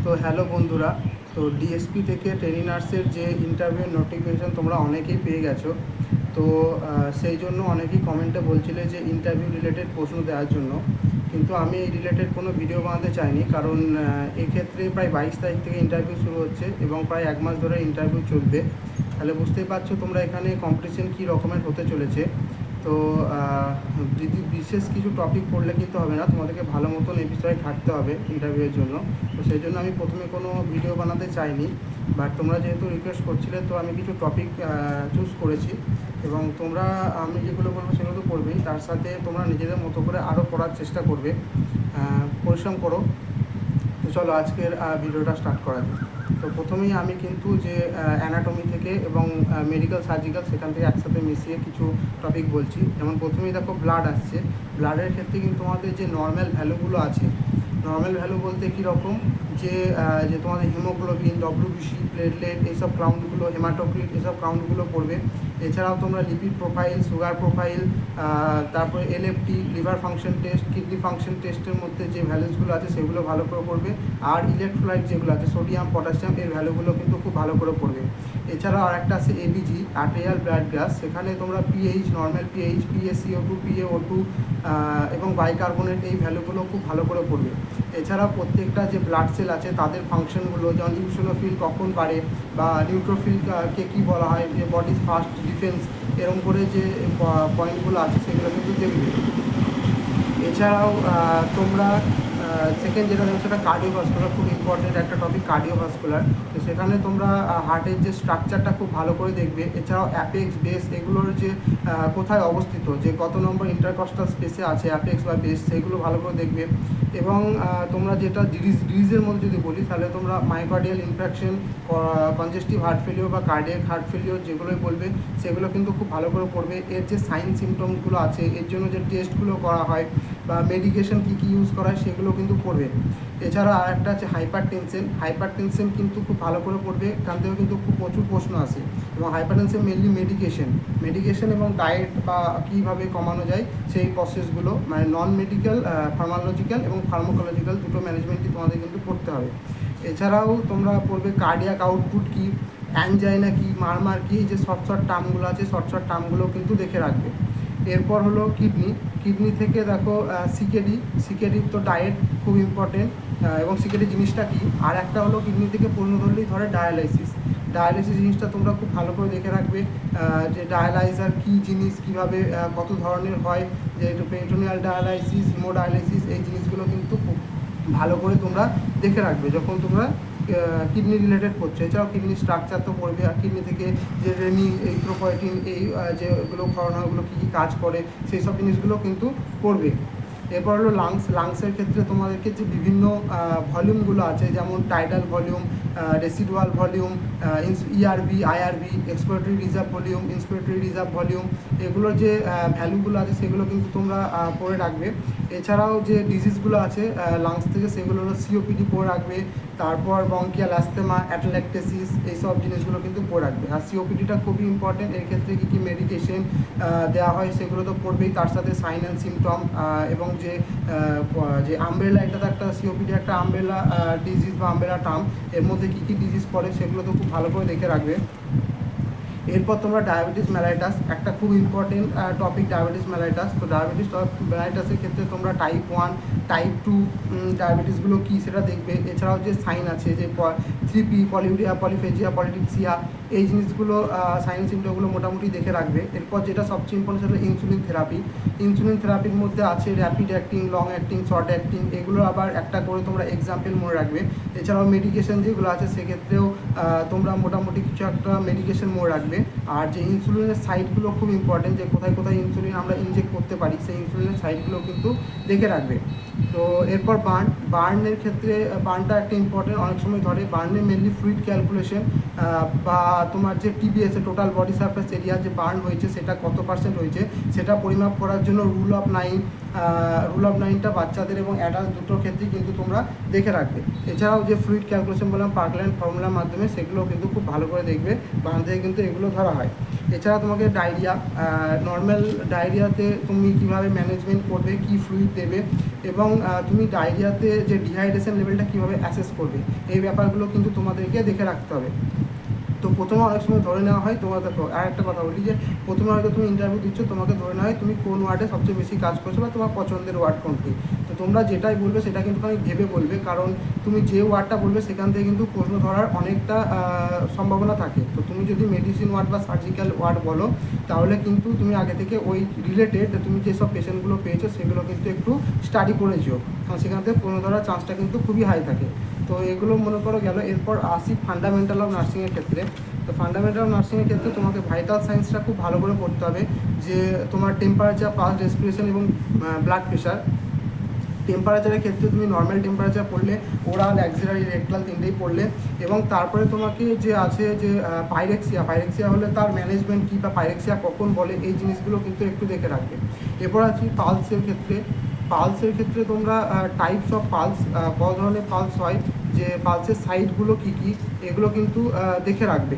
তো হ্যালো বন্ধুরা, তো ডিএসপি থেকে ট্রেনি নার্সের যে ইন্টারভিউর নোটিফিকেশান তোমরা অনেকেই পেয়ে গেছো। তো সেই জন্য অনেকেই কমেন্টে বলছিলে যে ইন্টারভিউ রিলেটেড প্রশ্ন দেওয়ার জন্য, কিন্তু আমি এই রিলেটেড কোনো ভিডিও বানাতে চাইনি, কারণ এক্ষেত্রে প্রায় 22 তারিখ থেকে ইন্টারভিউ শুরু হচ্ছে এবং প্রায় 1 মাস ধরে ইন্টারভিউ চলবে। তাহলে বুঝতেই পারছো তোমরা এখানে কম্পিটিশন কী রকমের হতে চলেছে। তো বিশেষ কিছু টপিক পড়লে কিন্তু হবে না, তোমাদেরকে ভালো মতন এই বিষয়ে থাকতে হবে ইন্টারভিউয়ের জন্য। তো সেই জন্য আমি প্রথমে কোনো ভিডিও বানাতে চাইনি, বাট তোমরা যেহেতু রিকোয়েস্ট করছিলে তো আমি কিছু টপিক চুজ করেছি এবং তোমরা আমি যেগুলো বলবো সেগুলো তো করবেই, তার সাথে তোমরা নিজেদের মতো করে আরও পড়ার চেষ্টা করবে, পরিশ্রম করো। তো চলো আজকের ভিডিওটা স্টার্ট করা যাক। তো প্রথমেই আমি কিন্তু যে অ্যানাটমি থেকে এবং মেডিকেল সার্জিক্যাল সেখান থেকে একসাথে মিশিয়ে কিছু টপিক বলছি। যেমন প্রথমেই দেখো ব্লাড আসছে। ব্লাডের ক্ষেত্রে কিন্তু আমাদের যে নর্মাল ভ্যালুগুলো আছে, নর্মাল ভ্যালু বলতে কীরকম, যে তোমাদের হিমোগ্লোবিন, ডব্লিউবিসি, প্লেটলেট, এইসব কাউন্টগুলো, হেমাটোক্রিট, এইসব কাউন্টগুলো পড়বে। এছাড়াও তোমরা লিপিড প্রোফাইল, সুগার প্রোফাইল, তারপরে LFT, liver function test, kidney function টেস্টের মধ্যে যে ভ্যালুসগুলো আছে সেগুলো ভালো করে পড়বে। আর ইলেকট্রোলাইট যেগুলো আছে, সোডিয়াম, পটাশিয়াম, এর ভ্যালুগুলো কিন্তু খুব ভালো করে পড়বে। এছাড়াও আরেকটা আছে এবিজি, আর্টেরিয়াল ব্লাড গ্যাস। সেখানে তোমরা পিএইচ, নর্মাল পিএইচ, পিএসিও2, পিএও2 এবং বাইকার্বনেট, এই ভ্যালুগুলো খুব ভালো করে পড়বে। এছাড়াও প্রত্যেকটা যে ব্লাড সেল আছে তাদের ফাংশনগুলো, যেমন ইউসিনোফিল কখন বাড়ে বা নিউট্রোফিলকে কী বলা হয়, যে বডির ফার্স্ট ডিফেন্স, এরকম করে যে পয়েন্টগুলো আছে সেগুলো কিন্তু দেখবে। এছাড়াও তোমরা সেকেন্ড যেটা দেখো সেটা কার্ডিওভাস্কুলার, খুব ইম্পর্টেন্ট একটা টপিক কার্ডিওভাস্কুলার। তো সেখানে তোমরা হার্টের যে স্ট্রাকচারটা খুব ভালো করে দেখবে। এছাড়াও অ্যাপেক্স, বেস, এগুলোর যে কোথায় অবস্থিত, যে কত নম্বর ইন্টারকস্টাল স্পেসে আছে অ্যাপেক্স বা বেস, সেগুলো ভালো করে দেখবে। এবং তোমরা যেটা ডিজিজের মধ্যে যদি বলি, তাহলে তোমরা myocardial infraction, congestive heart failure বা কার্ডিয়াক হার্ট ফেলিওর যেগুলোই বলবে সেগুলো কিন্তু খুব ভালো করে পড়বে। এর যে সাইন সিমটমসগুলো আছে, এর জন্য যে টেস্টগুলো করা হয় বা মেডিকেশন কী কী ইউজ করা হয় সেগুলো কিন্তু পড়বে। এছাড়া আরেকটা আছে হাইপার টেনশন কিন্তু খুব ভালো করে পড়বে, এখান থেকেও কিন্তু খুব প্রচুর প্রশ্ন আসে। এবং হাইপার টেনশন মেনলি মেডিকেশন এবং ডায়েট বা কীভাবে কমানো যায় সেই প্রসেসগুলো, মানে নন মেডিকেল, ফার্মাকোলজিক্যাল এবং ফার্মাকোলজিক্যাল দুটো ম্যানেজমেন্টই তোমাদের কিন্তু পড়তে হবে। এছাড়াও তোমরা পড়বে কার্ডিয়াক আউটপুট কী, অ্যানজাইনা কী, মারমার কী, এই যে শর্ট টার্মগুলো আছে, শর্ট টার্মগুলো কিন্তু দেখে রাখবে। এরপর হলো কিডনি থেকে দেখো সিকেডির তো ডায়েট খুব ইম্পর্টেন্ট, এবং সিকেডি জিনিসটা কী। আর একটা হলো কিডনি থেকে প্রশ্ন ধরলেই ধরে ডায়ালাইসিস জিনিসটা তোমরা খুব ভালো করে দেখে রাখবে, যে ডায়ালাইজার কী জিনিস, কীভাবে কত ধরনের হয়, যে পেরিটোনিয়াল ডায়ালাইসিস, হিমোডায়ালাইসিস, এই জিনিসগুলো কিন্তু খুব ভালো করে তোমরা দেখে রাখবে যখন তোমরা কিডনি রিলেটেড করছে। এছাড়াও কিডনি স্ট্রাকচার তো পড়বে, আর কিডনি থেকে যে রেনিন, এইথ্রোপয়েটিন, এই যেগুলো খাওয়ানো, ওগুলো কী কী কাজ করে সেই সব জিনিসগুলো কিন্তু পড়বে। এরপর হলো লাংসের ক্ষেত্রে তোমাদেরকে যে বিভিন্ন ভলিউমগুলো আছে, যেমন tidal volume, residual volume, ERV, IRV, expiratory reserve volume, inspiratory reserve volume, এগুলোর যে ভ্যালুগুলো আছে সেগুলো কিন্তু তোমরা পড়ে রাখবে। এছাড়াও যে ডিজিজগুলো আছে লাংস থেকে, সেগুলো হলো সিওপিডি পড়ে রাখবে, তারপর ব্রঙ্কিয়াল অ্যাস্থেমা, অ্যাটেলেকটেসিস, এইসব জিনিসগুলো কিন্তু পড়ে রাখবে। আর সিওপিডিটা খুবই ইম্পর্টেন্ট, এর ক্ষেত্রে কী কী মেডিকেশন দেওয়া হয় সেগুলো তো পড়বেই, তার সাথে সাইন অ্যান্ড সিমটম, এবং যে আমব্রেলা, এটা তো একটা সিওপিডি একটা আমব্রেলা ডিজিজ বা আমব্রেলা টার্ম, এর মধ্যে কী কী ডিজিজ পড়ে সেগুলো তো খুব ভালো করে দেখে রাখবে। এরপর তোমরা ডায়াবেটিস মেলাইটাস, একটা খুব ইম্পর্টেন্ট টপিক ডায়াবেটিস মেলাইটাস। তো ডায়াবেটিস মেলাইটাসের ক্ষেত্রে তোমরা টাইপ 1, টাইপ 2 ডায়াবেটিসগুলো কী সেটা দেখবে। এছাড়াও যে সাইন আছে, যে 3P, পলিউরিয়া, পলিফেজিয়া, পলিটিক্সিয়া, এই জিনিসগুলো সাইন সিমটমগুলো মোটামুটি দেখে রাখবে। এরপর যেটা সবচেয়ে ইম্পর্টেন্ট সেটা ইনসুলিন থেরাপির মধ্যে আছে rapid acting, long acting, short acting, এগুলো আবার একটা করে তোমরা এক্সাম্পল মনে রাখবে। এছাড়াও মেডিকেশন যেগুলো আছে সেক্ষেত্রেও তোমরা মোটামুটি কিছু একটা মেডিকেশন মনে রাখবে। আর যে ইনসুলিনের সাইটগুলো খুব ইম্পর্টেন্ট, যে কোথায় কোথায় ইনসুলিন আমরা ইনজেক্ট করতে পারি, সেই ইনসুলিনের সাইটগুলো কিন্তু দেখে রাখবে। তো এরপর বার্নের ক্ষেত্রে বার্নটা একটা ইম্পর্টেন্ট, অনেক সময় ধরে। বার্নে মেনলি ফ্লুইড ক্যালকুলেশন, বা তোমার যে TBS, total body surface area, যে বার্ন হয়েছে সেটা কত % হয়েছে সেটা পরিমাপ করার জন্য রুল অফ 9, রুল অফ 9টা বাচ্চাদের এবং অ্যাডাল্ট দুটোর ক্ষেত্রেই কিন্তু তোমরা দেখে রাখবে। এছাড়াও যে ফ্লুইড ক্যালকুলেশন বললাম পার্কল্যান্ড ফর্মুলার মাধ্যমে, সেগুলো কিন্তু খুব ভালো করে দেখবে, বান থেকে কিন্তু এগুলো ধরা হয়। এছাড়া তোমাকে ডায়রিয়া, নর্মাল ডায়রিয়াতে তুমি কীভাবে ম্যানেজমেন্ট করবে, কী ফ্লুইড দেবে, এবং তুমি ডায়রিয়াতে যে ডিহাইড্রেশন লেভেলটা কীভাবে অ্যাসেস করবে, এই ব্যাপারগুলো কিন্তু তোমাদেরকে দেখে রাখতে হবে। তো প্রথমে অনেক সময় ধরে নেওয়া হয়, তোমার দেখো আর একটা কথা বলি যে প্রথমে হয়তো তুমি ইন্টারভিউ দিচ্ছ, তোমাকে ধরে নেওয়া হয় তুমি কোন ওয়ার্ডে সবচেয়ে বেশি কাজ করছো বা তোমার পছন্দের ওয়ার্ড কোনটি। তো তোমরা যেটাই বলবে সেটা কিন্তু আমি ভেবে বলবে, কারণ তুমি যে ওয়ার্ডটা বলবে সেখান থেকে কিন্তু প্রশ্ন ধরার অনেকটা সম্ভাবনা থাকে। তো তুমি যদি মেডিসিন ওয়ার্ড বা সার্জিক্যাল ওয়ার্ড বলো, তাহলে কিন্তু তুমি আগে থেকে ওই রিলেটেড তুমি যেসব পেশেন্টগুলো পেয়েছো সেগুলো কিন্তু একটু স্টাডি করেছো, কারণ সেখান থেকে প্রশ্ন ধরার চান্সটা কিন্তু খুবই হাই থাকে। তো এগুলো মনে করো গেল। এরপর আসি ফান্ডামেন্টাল অফ নার্সিংয়ের ক্ষেত্রে। তো ফান্ডামেন্টাল অফ নার্সিংয়ের ক্ষেত্রে তোমাকে ভাইটাল সায়েন্সটা খুব ভালো করে পড়তে হবে, যে তোমার টেম্পারেচার, পালস, রেসপিরেশন এবং ব্লাড প্রেশার। টেম্পারেচারের ক্ষেত্রে তুমি নর্মাল টেম্পারেচার পড়লে, ওরাল, অ্যাক্সিলারি, রেকটাল তিনটেই পড়লে, এবং তারপরে তোমাকে যে আছে যে পাইরেক্সিয়া হলে তার ম্যানেজমেন্ট কী বা পাইরেক্সিয়া কখন বলে, এই জিনিসগুলো কিন্তু একটু দেখে রাখবে। এরপর আছি পালসের ক্ষেত্রে তোমরা টাইপস অফ পালস, কত ধরনের পালস হয়, যে পালসের সাইডগুলো কী কী, এগুলো কিন্তু দেখে রাখবে।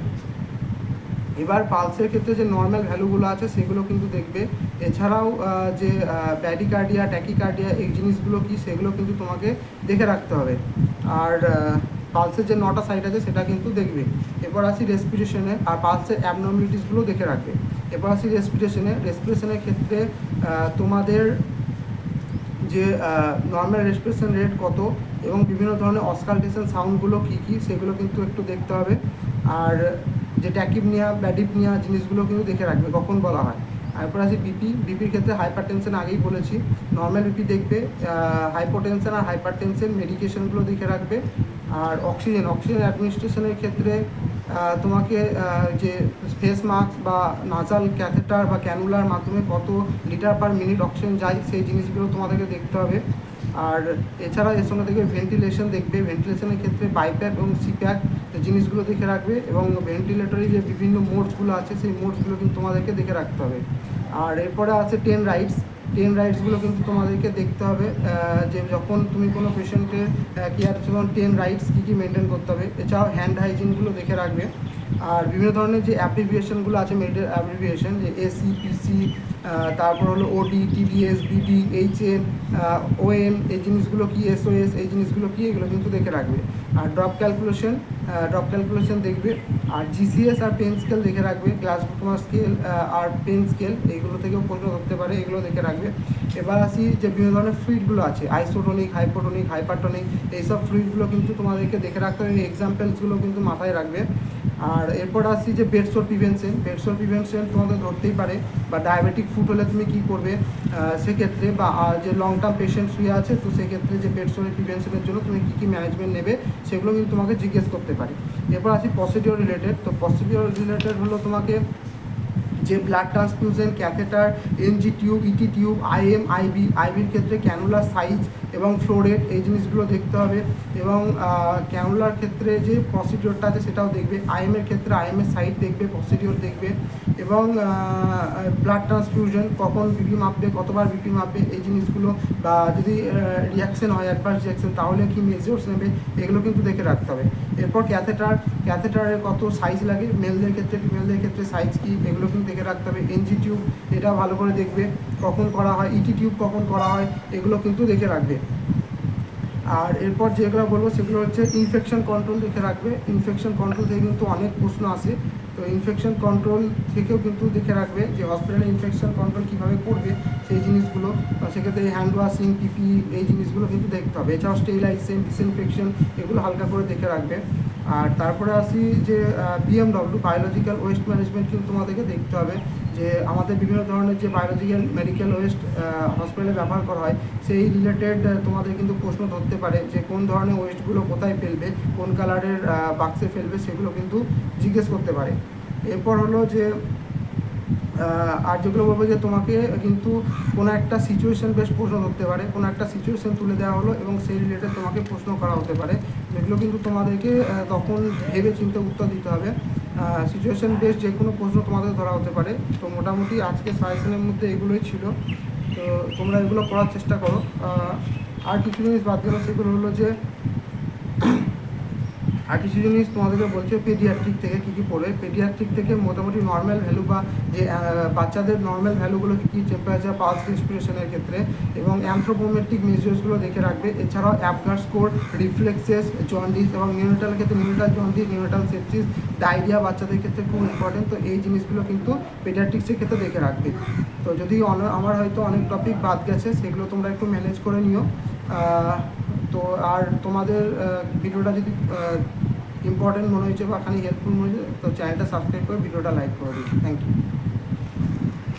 এবার পালসের ক্ষেত্রে যে নর্মাল ভ্যালুগুলো আছে সেগুলো কিন্তু দেখবে। এছাড়াও যে ব্যাডিকার্ডিয়া, ট্যাকিকার্ডিয়া, এই জিনিসগুলো কি সেগুলো কিন্তু তোমাকে দেখে রাখতে হবে। আর পালসের যে 9টা সাইড আছে সেটা কিন্তু দেখবে। এরপর আসি রেসপিরেশনে, আর পালসের অ্যাবনর্মালিটিসগুলো দেখে রাখবে। এরপর আসি রেসপিরেশনের ক্ষেত্রে তোমাদের যে নর্মাল রেসপিরেশন রেট কত এবং বিভিন্ন ধরনের অসকালটেশন সাউন্ডগুলো কী কী সেগুলো কিন্তু একটু দেখতে হবে। আর যে ট্যাকিপনিয়া, ব্যাডিপনিয়া জিনিসগুলো কিন্তু দেখে রাখবে কখন বলা হয়। এরপর আছে বিপির ক্ষেত্রে হাইপার টেনশন আগেই বলেছি, নর্মাল বিপি দেখবে, হাইপোটেনশন আর হাইপার টেনশন মেডিকেশনগুলো দেখে রাখবে। আর অক্সিজেন অ্যাডমিনিস্ট্রেশনের ক্ষেত্রে তোমাকে যে ফেস মাস্ক বা নাসাল ক্যাথেটার বা ক্যানুলার মাধ্যমে কত লিটার পার মিনিট অক্সিজেন যায় সেই জিনিসগুলো তোমাদেরকে দেখতে হবে। আর এছাড়া এর সঙ্গে দেখবে ভেন্টিলেশন দেখবে, ভেন্টিলেশনের ক্ষেত্রে বাইপ্যাক এবং সিপ্যাক জিনিসগুলো দেখে রাখবে, এবং ভেন্টিলেটরি যে বিভিন্ন মোডসগুলো আছে সেই মোডসগুলো কিন্তু তোমাদেরকে দেখে রাখতে হবে। আর এরপরে আছে 10 রাইটসগুলো কিন্তু তোমাদেরকে দেখতে হবে, যে যখন তুমি কোনো পেশেন্টের কেয়ার যখন 10 রাইটস কী কী মেনটেন করতে হবে। এছাড়াও হ্যান্ড হাইজিনগুলো দেখে রাখবে। আর বিভিন্ন ধরনের যে অ্যাব্রিভিয়েশনগুলো আছে, মেডিকেল অ্যাব্রিভিয়েশন, যে এসি, পিসি, তারপর হলো ওডি, টিডিএস, বিডি, এইচএন, ওএম, এই জিনিসগুলো কি, এসওএস, এই জিনিসগুলো কি, এগুলো কিন্তু দেখে রাখবে। আর ড্রপ ক্যালকুলেশন দেখবে। আর জিসিএস আর পেন স্কেল দেখে রাখবে, গ্লাসকো স্কেল আর পেন স্কেল, এইগুলো থেকেও প্রশ্ন ধরতে পারে, এগুলো দেখে রাখবে। এবার আসি যে বিভিন্ন ধরনের ফ্লুইডগুলো আছে, আইসোটোনিক, হাইপোটোনিক, হাইপারটোনিক, এইসব ফ্লুইডগুলো কিন্তু তোমাদেরকে দেখে রাখতে হবে, এই এক্সাম্পলসগুলো কিন্তু মাথায় রাখবে। আর এরপর আসি যে বেডসোর প্রিভেনশন তোমাদের ধরতেই পারে, বা ডায়াবেটিক ফুড হলে তুমি কী করবে সেক্ষেত্রে, বা যে লং টার্ম পেশেন্ট শুয়ে আছে তো সেক্ষেত্রে যে বেডসোরের প্রিভেনশনের জন্য তুমি কী কী ম্যানেজমেন্ট নেবে সেগুলো কিন্তু তোমাকে জিজ্ঞেস করতে পারে। এরপর আসি প্রসিডিওর রিলেটেড। তো প্রসিডিওর রিলেটেড হলো তোমাকে যে blood transfusion, catheter, NG tube, ET tube, আইভির ক্ষেত্রে ক্যানুলার সাইজ এবং ফ্লো রেট, এই জিনিসগুলো দেখতে হবে। এবং ক্যানুলার ক্ষেত্রে যে প্রসিডিওরটা আছে সেটাও দেখবে। আইএমের ক্ষেত্রে আইএমের সাইজ দেখবে, প্রসিডিওর দেখবে। এবং ব্লাড ট্রান্সফিউশন কখন বিপি মাপবে, কতবার বিপি মাপবে, এই জিনিসগুলো, বা যদি রিয়াকশন হয়, অ্যাডভার্স রিয়াকশন, তাহলে কি মেজার্স নেবে, এগুলো কিন্তু দেখে রাখতে হবে। এরপর ক্যাথেটারের কত সাইজ লাগে, মেলদের ক্ষেত্রে, ফিমেলদের ক্ষেত্রে সাইজ কী, এগুলো কিন্তু দেখে রাখতে হবে। এনজি টিউব এটা ভালো করে দেখবে কখন করা হয়, ইটি টিউব কখন করা হয়, এগুলো কিন্তু দেখে রাখবে। আর এরপর যেগুলো বলবো সেগুলো হচ্ছে ইনফেকশন কন্ট্রোল দেখে রাখবে। ইনফেকশন কন্ট্রোল থেকে কিন্তু অনেক প্রশ্ন আসে, তো ইনফেকশন কন্ট্রোল থেকেও কিন্তু দেখে রাখবে যে হসপিটালে ইনফেকশন কন্ট্রোল কীভাবে করবে সেই জিনিসগুলো, সেক্ষেত্রে হ্যান্ড ওয়াশিং, পিপি, এই জিনিসগুলো কিন্তু দেখতে হবে। এছাড়াও স্টেরিলাইজেশন, ডিসইনফেকশন, এগুলো হালকা করে দেখে রাখবে। আর তারপরে আসি যে বিএমডব্লিউ, বায়োলজিক্যাল ওয়েস্ট ম্যানেজমেন্ট, কিন্তু তোমাদেরকে দেখতে হবে যে আমাদের বিভিন্ন ধরনের যে বায়োলজিক্যাল মেডিকেল ওয়েস্ট হসপিটালে ব্যবহার করা হয় সেই রিলেটেড তোমাদের কিন্তু প্রশ্ন ধরতে পারে, যে কোন ধরনের ওয়েস্টগুলো কোথায় ফেলবে, কোন কালারের বাক্সে ফেলবে, সেগুলো কিন্তু জিজ্ঞেস করতে পারে। এরপর হলো যে আর যেগুলো বলবো যে তোমাকে কিন্তু কোনো একটা সিচুয়েশন বেশ প্রশ্ন ধরতে পারে, কোনো একটা সিচুয়েশন তুলে দেওয়া হলো এবং সেই রিলেটেড তোমাকে প্রশ্ন করা হতে পারে, যেগুলো কিন্তু তোমাদেরকে তখন ভেবে চিন্তে উত্তর দিতে হবে। সিচুয়েশন বেস যে কোনো প্রশ্ন তোমাদের ধরা হতে পারে। তো মোটামুটি আজকে সাজেশনের মধ্যে এগুলোই ছিল। তো তোমরা এগুলো করার চেষ্টা করো। আর কিছু জিনিস বাদ গেল, সেগুলো হলো যে আর কিছু জিনিস তোমাদেরকে বলছে পেডিয়াট্রিক থেকে কী কী পড়বে। পেডিয়াট্রিক থেকে মোটামুটি নর্মাল ভ্যালু বা যে বাচ্চাদের নর্মাল ভ্যালুগুলো কী কী, টেম্পারেচার, পালস, রেসপিরেশনের ক্ষেত্রে, এবং অ্যানথ্রোপোমেট্রিক মেজার্সগুলো দেখে রাখবে। এছাড়াও অ্যাপগার স্কোর, রিফ্লেক্সেস, জন্ডিস এবং নিউরোটাল ক্ষেত্রে নিউরোটাল জন্ডিস, নিউরোটাল সেপসিস, ডায়রিয়া বাচ্চাদের ক্ষেত্রে খুব ইম্পর্টেন্ট। তো এই জিনিসগুলো কিন্তু পেডিয়াট্রিক্সের ক্ষেত্রে দেখে রাখবে। তো যদি আমার হয়তো অনেক টপিক বাদ গেছে, সেগুলো তোমরা একটু ম্যানেজ করে নিও। তো আর তোমাদের ভিডিওটা যদি ইম্পর্টেন্ট মনে হয়েছে বা খালি হেল্পফুল মনে হয়েছে, তো চ্যানেলটা সাবস্ক্রাইব করে ভিডিওটা লাইক করে দিই। Thank you.